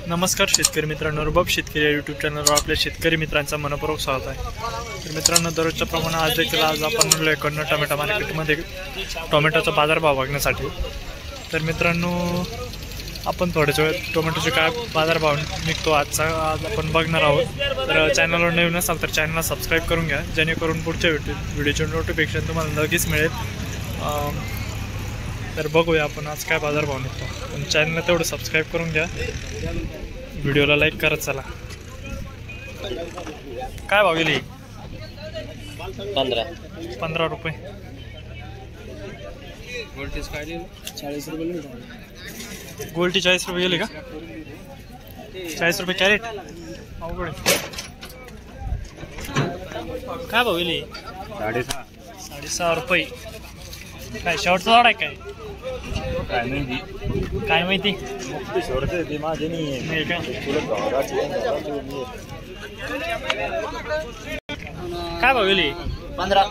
नमस्कार शेतकरी मित्रांनो, रुबाब शेतकरी या यूट्यूब चॅनलवर आपल्या शेतकरी मित्रांचा मनपूर्वक स्वागत आहे। तर मित्रांनो, दररोजच्या प्रमाणे आज आपण म्हणलो कन्नड टोमॅटो मार्केटमध्ये टोमॅटोचा बाजारभाव बघण्यासाठी। तर मित्रांनो, आपण थोड्याच वेळात टोमॅटोचे काय बाजारभाव निघतो आज आपण बघणार आहोत। तर चॅनलवर नवीन असाल तर चॅनलला सबस्क्राईब करून घ्या, जेणेकरून पुढच्या व्हिडिओचे नोटिफिकेशन तुम्हाला लगेच मिळेल। तर बघूया आपण आज काय बाजारभाव निघतो। पण चॅनलला तेवढं सबस्क्राईब करून घ्या, व्हिडिओला लाईक करत चला। काय भाव गेली? 15 रुपये। गोल्टी 40 रुपये गेली का? 40 रुपये कॅरेट। अवघड काय भाव गेली? 6.5 रुपये। काय शेवटचा झाड आहे काय? काय माहिती काय भाव गेली? 15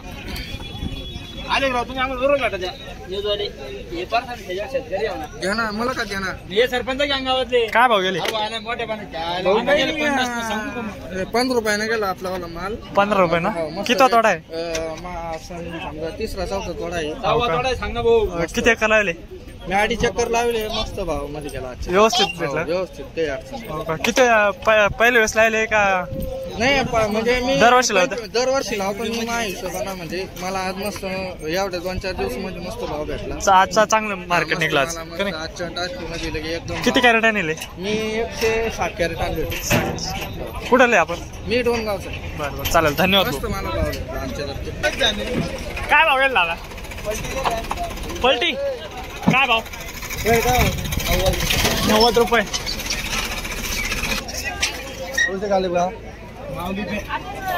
आले राव तुम्ही आम्हाला बरोबर वाटत न्यूजवाले हे शेतकरी घ्या ना, मला का घ्या ना, हे सरपंच घ्या गावातले। काय भाव गेले? मोठ्या 15 रुपयाने गेला आपला वाला माल। 15 रुपये ना? किती तोडा आहे? समजा तिसरा चौथा तोडा आहे। तोडा सांगा भाऊ, किती एकर लावले? मी 2.5 चक्कर लावले, मस्त भाव मध्ये गेला। व्यवस्थित भेटला? व्यवस्थित काही अडचण नाही। किती पहिल्या वेळेस लावले का? नाही म्हणजे मी दरवर्षी लावतो पण माझ्या हिशोबाने म्हणजे मला आज मस्त एवढ्या 2-4 दिवस मध्ये मस्त भाव भेटला। आजचा चांगलं मार्केट निघला आज। आजच्या टास्कमध्ये लगे एकदम। किती कॅरेट आणले? मी 160 कॅरेट आणले होते। कुठे आले आपण? मी डोनगावचा। बरं बरं, चालेल, धन्यवाद। मस्त मला भाव भेटला आमच्या। काय भाव गेला दादा? पलटी काय भाव? 90 रुपये।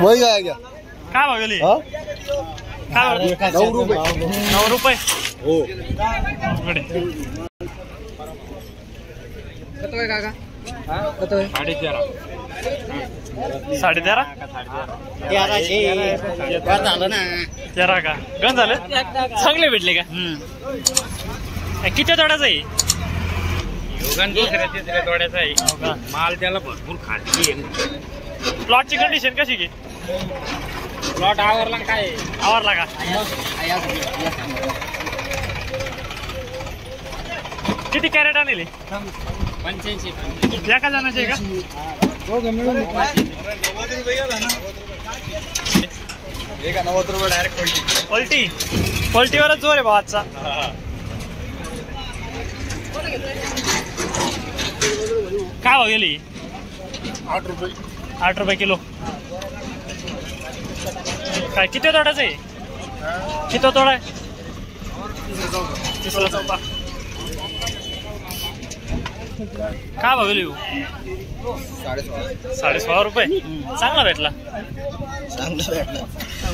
वही काय गया? काय भाव गेली? 9 रुपये। 9 रुपये हो। कत आहे काका? कत आहे? 13.5 13 का? गण झालं? चांगले भेटले का? किती तोड्याचं आहे? दुसऱ्या तोड्याचा आहे माल, त्याला भरपूर खाली। प्लॉटची कंडिशन कशी की? प्लॉट आवरला काय? आवरला का? किती कॅरेट आणले? 85 एका जणाचे का? एका 90 रुपये डायरेक्ट पलटी पलटीवरच जोर आहे भाऊ आजचा। काय भाव गेली? 8 रुपये। 8 रुपये किलो। काय किती तोडायचं आहे? किती तोडा आहे? तिसरा चौथा। काय भाव गेली? 16.5 रुपये। चांगला भेटला।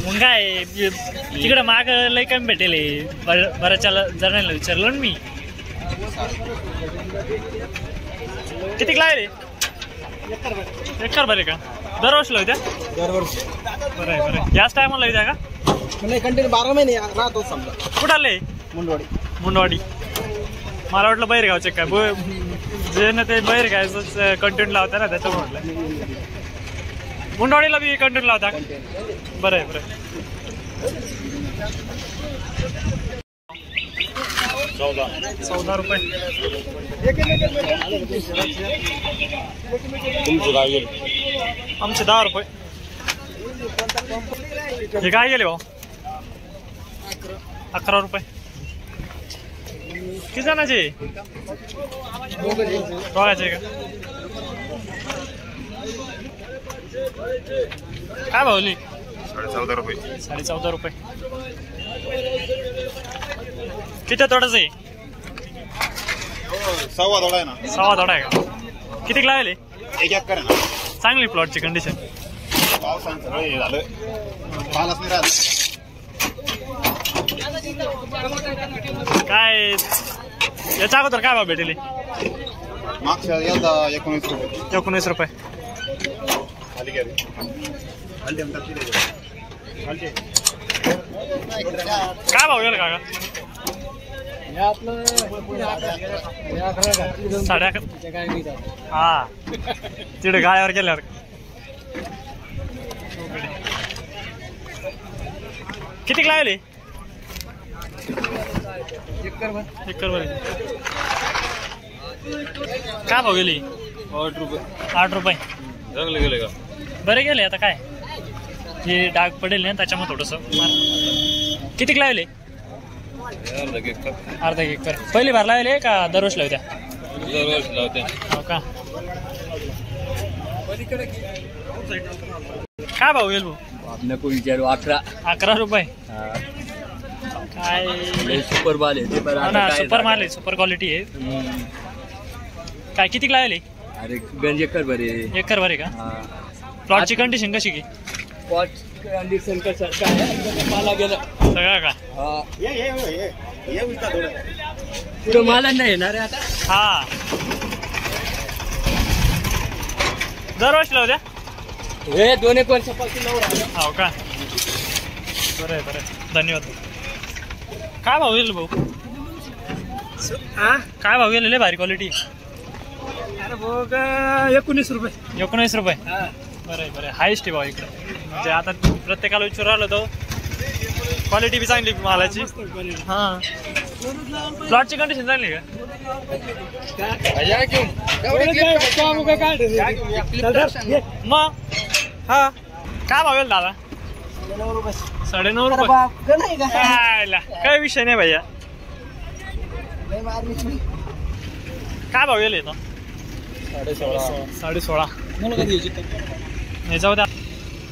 मग काय तिकडे माग लय कमी भेटेल। बऱ्याच जणांना विचारलं ना मी। किती लागले? एकर बरे का? दरवर्षी लावत्या? दरवर्षी। बरं आहे बरं आहे। याच टायमाला लावत्या का? नाही, कंटिन्यू 12 महिने राहतो समजा। कुठं आले? मुंडवाडी। मला वाटलं बाहेरगावचे काय, जे ना ते बाहेरगावच कंटेंट लावता ना, त्याच्यावर म्हटलं मुंडवाडीला बी कंटेंट लावता। बरं आहे बरं आहे। 14 रुपये। आमचे 10 रुपये। हे काय गेले भाऊ? 11 रुपये। किती जणांचे? दोघांचे का? काय भावली? 14.5 रुपये। 14.5 रुपये। किती तोडायचं आहे? 1.25 तोडा आहे ना। 1.25 तोडा आहे का? किती लागले? 1 एकर आहे ना। चांगली प्लॉटची कंडिशन। पावसानं सगळं हे झालं, मालच नाही राहिलं। काय याच्या अगोदर काय भाव भेटेल? मागच्या यंदा 19 रुपये। 19 रुपये। खाली घ्या काय भाव गेला काका? 11:30. हा तिकडे गाळ्यावर गेल्यावर किती लागले? एकर वर काय भाव गेली? 8 रुपये. 8 रुपये चांगले गेले का? बरे गेले. आता काय हे डाग पडेल ना त्याच्यामुळे थोडस. किती लावले? अर्धा एकर. पहिली बार लावले का दरवर्षी लावत्या? दरवर्षी लावत्या. हो का? काय भाव गेल भाऊ? आपल्या को विचारू 11 रुपये. काय सुपर माल आहे ते. सुपर माल आहे, सुपर क्वालिटी आहे. काय किती लावले? अरे गंज एकर भरे. एकर भरे का? प्लॉटची कंडिशन कशी की? प्लॉट कंडिशन कसं काय? माला गेलं सगळं का? पुढे माला नाही येणार आता. हा दरवर्षी लावत्या? हे 2 एक वर्षापासून हो का? बरं आहे, बरं आहे. धन्यवाद. काय भाव गेले भाऊ? काय भाव गेलेले? भारी क्वालिटी. अरे भाऊ 19 रुपये. 19 रुपये. बरं आहे, बरं आहे. हायस्ट भाव इकडे. म्हणजे आता प्रत्येकाला विचारू राहिलो तो क्वालिटी बी चांगली मालाची. हा प्लॉटची कंडिशन चांगली का? मग हा काय भाव गेला दादा? 9.5 रुपये. काय विषय नाही भैया. काय भाव गेले? 16.5. नाही जाऊ द्या.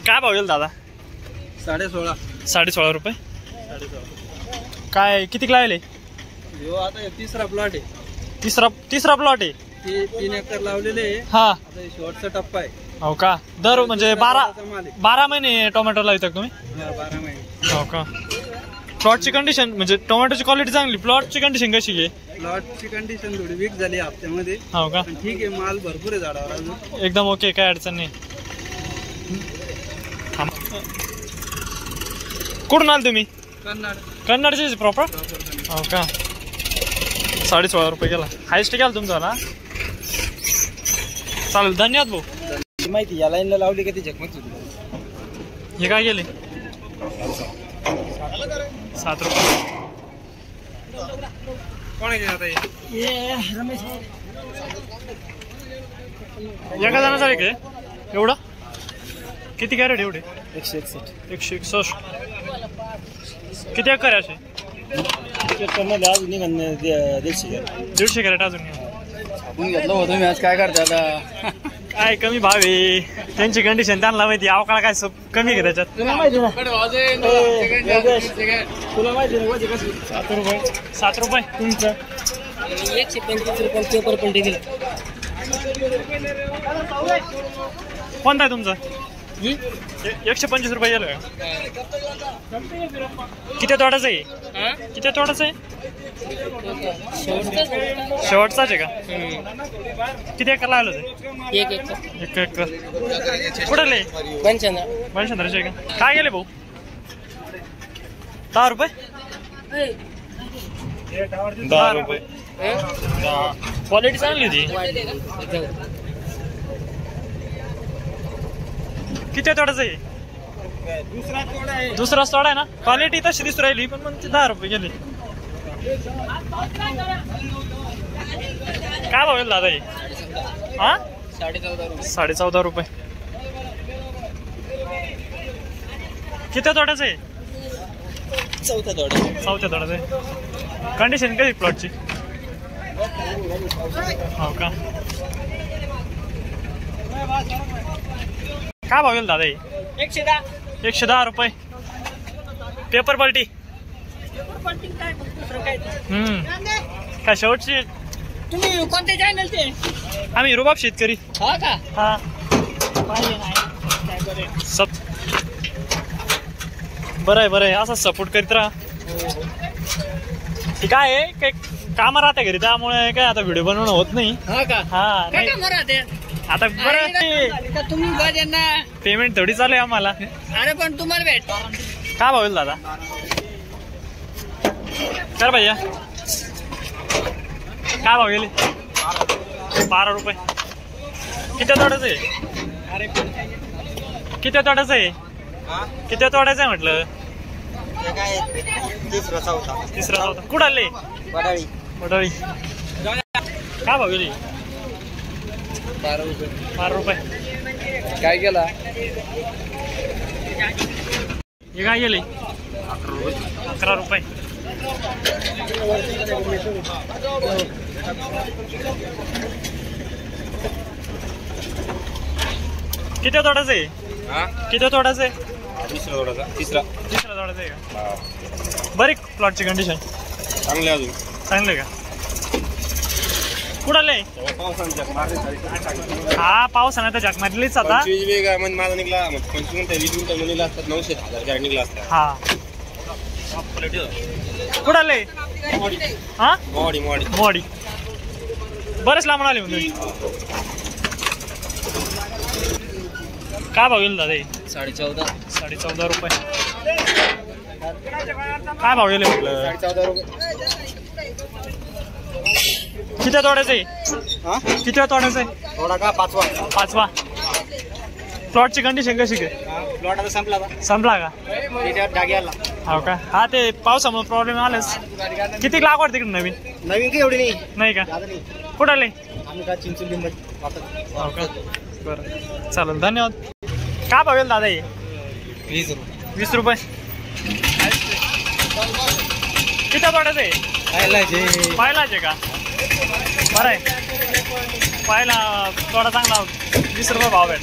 काय भाव गेला दादा? 16.5 रुपये. काय किती लावले? आता तिसरा प्लॉट आहे. तिसरा प्लॉट आहे. 3 एकर लावलेले. हा शेवटचा टप्पा आहे. हो का? दर म्हणजे 12 महिने टोमॅटो लावतात तुम्ही? 12 महिने. हो का? प्लॉटची कंडिशन म्हणजे टोमॅटोची क्वालिटी चांगली. प्लॉटची कंडिशन कशी आहे? प्लॉटची कंडिशन थोडी वीक झाली हप्त्यामध्ये. हो का? ठीक आहे. माल भरपूर आहे झाडावर अजून. एकदम ओके. काय अडचण नाही. कुठून आल तुम्ही? कन्नडचे प्रॉपर. हो का? 16.5 रुपये गेला. हायस्ट गेला तुमचा ना? चालेल. धन्यवाद भाऊ. माहिती या लाईनला लावली का ती झकमक. हे काय गेले? 7 रुपये. कोण आहे आता? एका जणाचा आहे काय एवढं? किती कॅरेट एवढे? 161. किती एकर आहे असे? 150 कॅरेट अजून घेतलं होतं मी. आज काय करते आता? काय कमी भाव आहे. त्यांची कंडिशन त्यांना माहिती. अवकाळ काय कमी आहे त्याच्यात. तुला माहिती ना? तुला माहिती ना? 7 रुपये. 7 रुपये तुमचं? 125 रुपये पेपर पण दिले. कोणता आहे तुमचा? 125 रुपये गेलं. किती तोडाचं आहे? किती तोडाचं आहे? शेवटचाच आहे का? किती एकर लागलं ते? 1 एकर. कुठले? 95 आहे का? काय गेले भाऊ? 10 रुपये. 10 रुपये. क्वालिटी चांगली होती. किती तोडाचं आहे? दुसरा तोडा आहे ना? क्वालिटी तशी दिसू राहिली पण मग 10 रुपये गेले. काय भाव दादा हे? हा 14.5 रुपये. किती तोड्याचं आहे? चौथ्या तोड्याचं आहे. कंडिशन कधी प्लॉटची? हो का? काय भाव गेला दादा हे? 110 रुपये. पेपर पलटी. काय शेवटची? तुम्ही कोणते चॅनलचे? आम्ही रुबाब शेतकरी. हा का? हा सब बरं आहे. असा सपोर्ट करीत राहा. काय आहे काय काम राहते घरी त्यामुळे काय आता व्हिडिओ बनवणं होत नाही. हा नाही आता बरं. तुम्ही पेमेंट थोडी चालू आहे आम्हाला. अरे पण तुम्हाला भेट काय भाव दादा? कर भैया. काय भाव गेले? 12 रुपये. किती तोडायचं आहे? किती तोडायचं आहे? किती तोडायचं आहे म्हटलं? तिसरा चौथा. कुठं आले? वडाळी. काय भाव गेली? 12 रुपये. काय केला? हे काय गेले? 11 रुपये. किती तोडायचं आहे? किती तोडायचं आहे? तिसरा तोडायचं आहे का? बरी प्लॉटची कंडिशन चांगले अजून चांगले का? कुठाले? हा पावसाने तर झक मारलीच आता. 25 वेग माझा निघला 25 मिनिटं 20 मिनिटं निघला असतात 900,000 निघला असतात. हा कुठाले? हा मोडी बरेच लांब आले म्हणजे. काय भाव गेले दादा? 14.5 रुपये. काय भाव गेले म्हटलं? 14.5 रुपये. किती तोडायचंय? किती तोडायचंय? थोडा का? 5वा. प्लॉटची कंडिशन कशी काय? प्लॉट आता संपला का? डागी आला. हो का? हा ते पावसामुळे प्रॉब्लेम आलाच. किती लागवड तिकडे नवीन काही एवढी नाही का? कुठं आले? आम्ही का चिंचोली हो का? बरं चालेल धन्यवाद. काय भाव गेला दादा? 20 रुपये. किती तोडायचं आहे? पाहिलाच आहे का? बरं आहे पाहिला थोडा चांगला 20 रुपये भाव भेट.